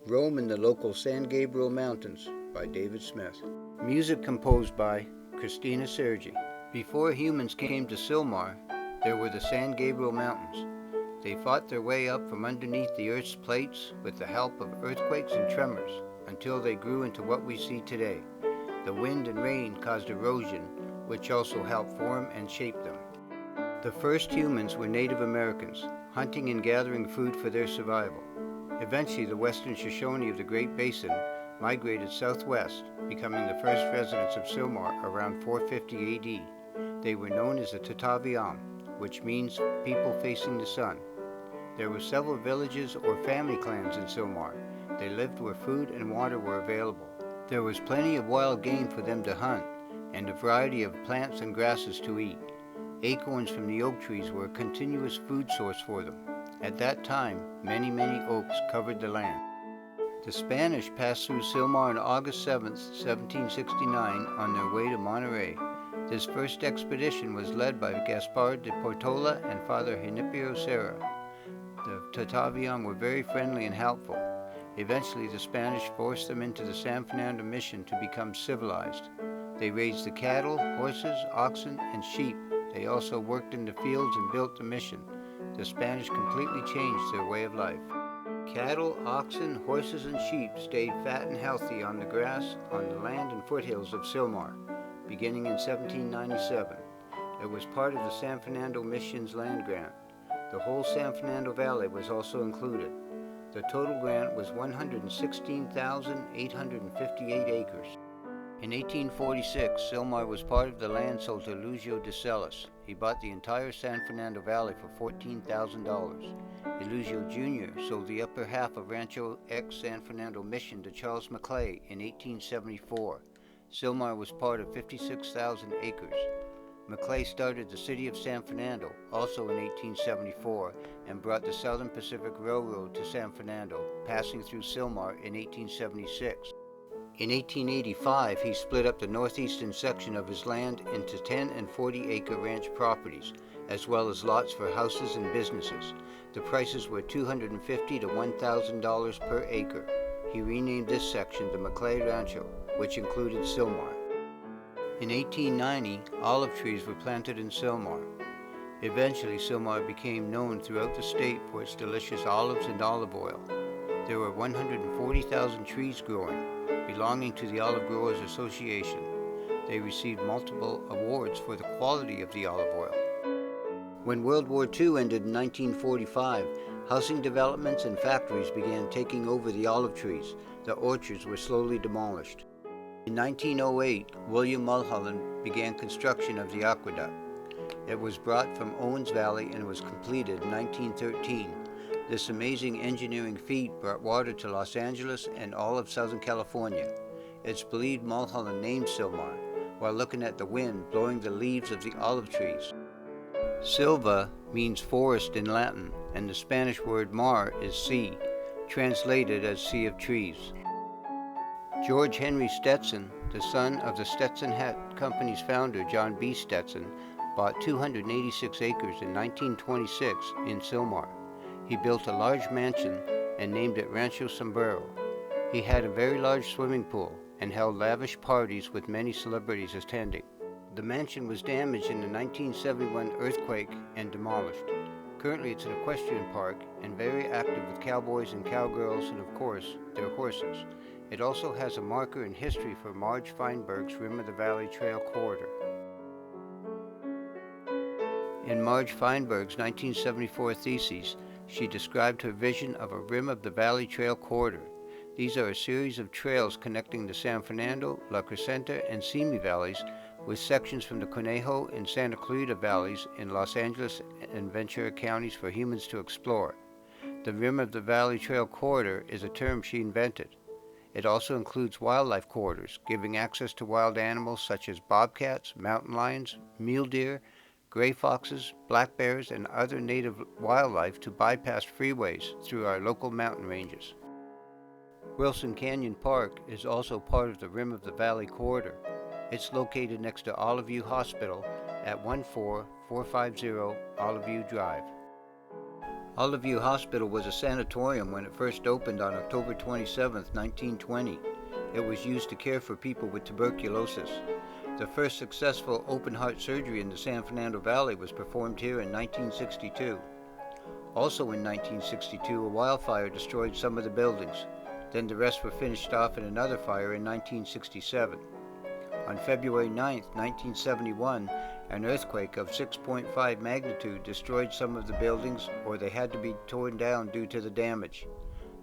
Roamin, the local San Gabriel Mountains by David Smith. Music composed by Cristina. Before humans came to Silmar, there were the San Gabriel Mountains. They fought their way up from underneath the Earth's plates with the help of earthquakes and tremors until they grew into what we see today. The wind and rain caused erosion, which also helped form and shape them. The first humans were Native Americans, hunting and gathering food for their survival. Eventually, the western Shoshone of the Great Basin migrated southwest, becoming the first residents of Silmar around 450 AD. They were known as the Tataviam, which means people facing the sun. There were several villages or family clans in Silmar. They lived where food and water were available. There was plenty of wild game for them to hunt, and a variety of plants and grasses to eat. Acorns from the oak trees were a continuous food source for them. At that time, many oaks covered the land. The Spanish passed through Silmar on August 7, 1769, on their way to Monterey. This first expedition was led by Gaspar de Portola and Father Hinipio Serra. The Tataviam were very friendly and helpful. Eventually, the Spanish forced them into the San Fernando mission to become civilized. They raised the cattle, horses, oxen, and sheep. They also worked in the fields and built the mission. The Spanish completely changed their way of life. Cattle, oxen, horses, and sheep stayed fat and healthy on the grass on the land and foothills of Silmar, beginning in 1797. It was part of the San Fernando Mission's land grant. The whole San Fernando Valley was also included. The total grant was 116,858 acres. In 1846, Silmar was part of the land sold to Eleusis de Celis. He bought the entire San Fernando Valley for $14,000. Eleusis Jr. sold the upper half of Rancho X San Fernando Mission to Charles Maclay in 1874. Silmar was part of 56,000 acres. Maclay started the city of San Fernando, also in 1874, and brought the Southern Pacific Railroad to San Fernando, passing through Silmar in 1876. In 1885, he split up the northeastern section of his land into 10 and 40-acre ranch properties, as well as lots for houses and businesses. The prices were $250 to $1,000 per acre. He renamed this section the Maclay Rancho, which included Silmar. In 1890, olive trees were planted in Silmar. Eventually, Silmar became known throughout the state for its delicious olives and olive oil. There were 140,000 trees growing, belonging to the Olive Growers Association. They received multiple awards for the quality of the olive oil. When World War II ended in 1945, housing developments and factories began taking over the olive trees. The orchards were slowly demolished. In 1908, William Mulholland began construction of the aqueduct. It was brought from Owens Valley and was completed in 1913. This amazing engineering feat brought water to Los Angeles and all of Southern California. It's believed Mulholland named Silmar while looking at the wind blowing the leaves of the olive trees. Silva means forest in Latin, and the Spanish word mar is sea, translated as Sea of Trees. George Henry Stetson, the son of the Stetson Hat Company's founder John B. Stetson, bought 286 acres in 1926 in Silmar. He built a large mansion and named it Rancho Sombrero. He had a very large swimming pool and held lavish parties with many celebrities attending. The mansion was damaged in the 1971 earthquake and demolished. Currently it's an equestrian park and very active with cowboys and cowgirls and of course their horses. It also has a marker in history for Marge Feinberg's Rim of the Valley Trail corridor. In Marge Feinberg's 1974 thesis, she described her vision of a Rim of the Valley Trail corridor. These are a series of trails connecting the San Fernando, La Crescenta, and Simi valleys with sections from the Conejo and Santa Clarita valleys in Los Angeles and Ventura counties for humans to explore. The Rim of the Valley Trail corridor is a term she invented. It also includes wildlife corridors, giving access to wild animals such as bobcats, mountain lions, mule deer, gray foxes, black bears, and other native wildlife to bypass freeways through our local mountain ranges. Wilson Canyon Park is also part of the Rim of the Valley corridor. It's located next to Olive View Hospital at 14450 Olive View Drive. Olive View Hospital was a sanatorium when it first opened on October 27, 1920. It was used to care for people with tuberculosis. The first successful open-heart surgery in the San Fernando Valley was performed here in 1962. Also in 1962, a wildfire destroyed some of the buildings. Then the rest were finished off in another fire in 1967. On February 9, 1971, an earthquake of 6.5 magnitude destroyed some of the buildings, or they had to be torn down due to the damage.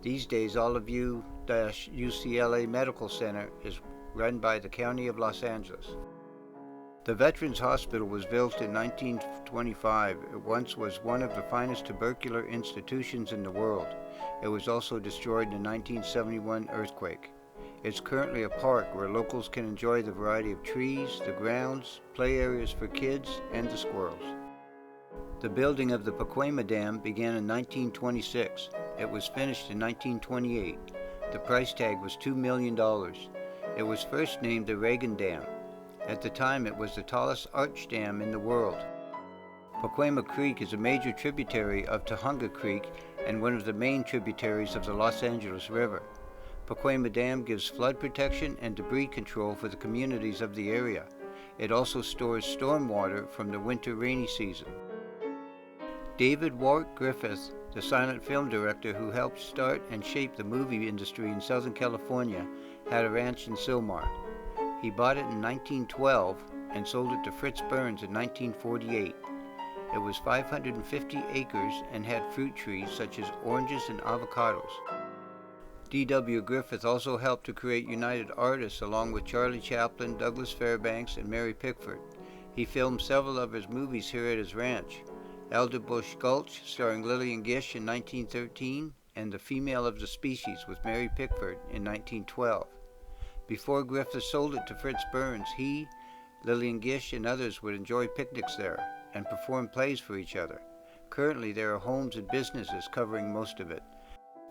These days, Olive View-UCLA Medical Center is run by the County of Los Angeles. The Veterans Hospital was built in 1925. It once was one of the finest tubercular institutions in the world. It was also destroyed in the 1971 earthquake. It's currently a park where locals can enjoy the variety of trees, the grounds, play areas for kids, and the squirrels. The building of the Pacoima Dam began in 1926. It was finished in 1928. The price tag was $2 million. It was first named the Reagan Dam. At the time, it was the tallest arch dam in the world. Pacoima Creek is a major tributary of Tujunga Creek and one of the main tributaries of the Los Angeles River. Pacoima Dam gives flood protection and debris control for the communities of the area. It also stores stormwater from the winter rainy season. David Wart Griffith, the silent film director who helped start and shape the movie industry in Southern California, had a ranch in Sylmar. He bought it in 1912 and sold it to Fritz Burns in 1948. It was 550 acres and had fruit trees such as oranges and avocados. D.W. Griffith also helped to create United Artists along with Charlie Chaplin, Douglas Fairbanks, and Mary Pickford. He filmed several of his movies here at his ranch. Elderbush Gulch, starring Lillian Gish in 1913, and The Female of the Species with Mary Pickford in 1912. Before Griffith sold it to Fritz Burns, he, Lillian Gish, and others would enjoy picnics there and perform plays for each other. Currently, there are homes and businesses covering most of it.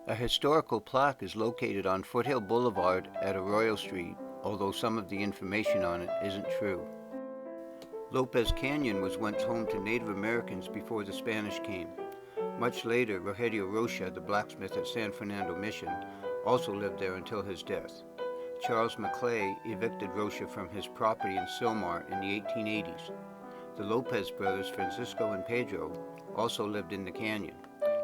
A historical plaque is located on Foothill Boulevard at Arroyo Street, although some of the information on it isn't true. Lopez Canyon was once home to Native Americans before the Spanish came. Much later, Rogelio Rocha, the blacksmith at San Fernando Mission, also lived there until his death. Charles Maclay evicted Rocha from his property in Sylmar in the 1880s. The Lopez brothers, Francisco and Pedro, also lived in the canyon.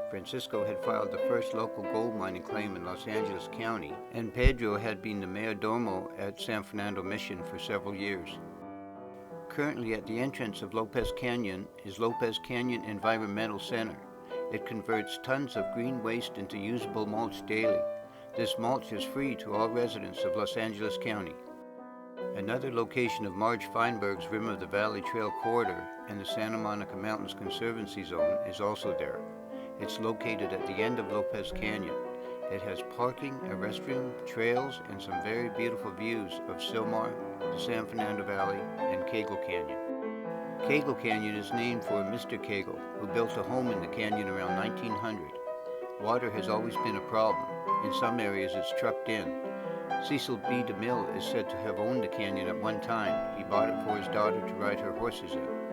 Francisco had filed the first local gold mining claim in Los Angeles County, and Pedro had been the mayordomo at San Fernando Mission for several years. Currently at the entrance of Lopez Canyon is Lopez Canyon Environmental Center. It converts tons of green waste into usable mulch daily. This mulch is free to all residents of Los Angeles County. Another location of Marge Feinberg's Rim of the Valley Trail Corridor and the Santa Monica Mountains Conservancy Zone is also there. It's located at the end of Lopez Canyon. It has parking, a restroom, trails, and some very beautiful views of Sylmar, the San Fernando Valley, and Kegel Canyon. Kegel Canyon is named for Mr. Kegel, who built a home in the canyon around 1900. Water has always been a problem. In some areas it's trucked in. Cecil B. DeMille is said to have owned the canyon at one time. He bought it for his daughter to ride her horses in.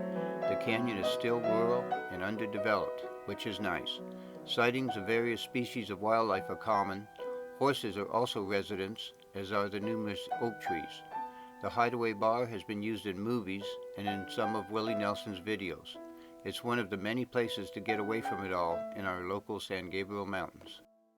The canyon is still rural and underdeveloped, which is nice. Sightings of various species of wildlife are common. Horses are also residents, as are the numerous oak trees. The Hideaway Bar has been used in movies and in some of Willie Nelson's videos. It's one of the many places to get away from it all in our local San Gabriel Mountains.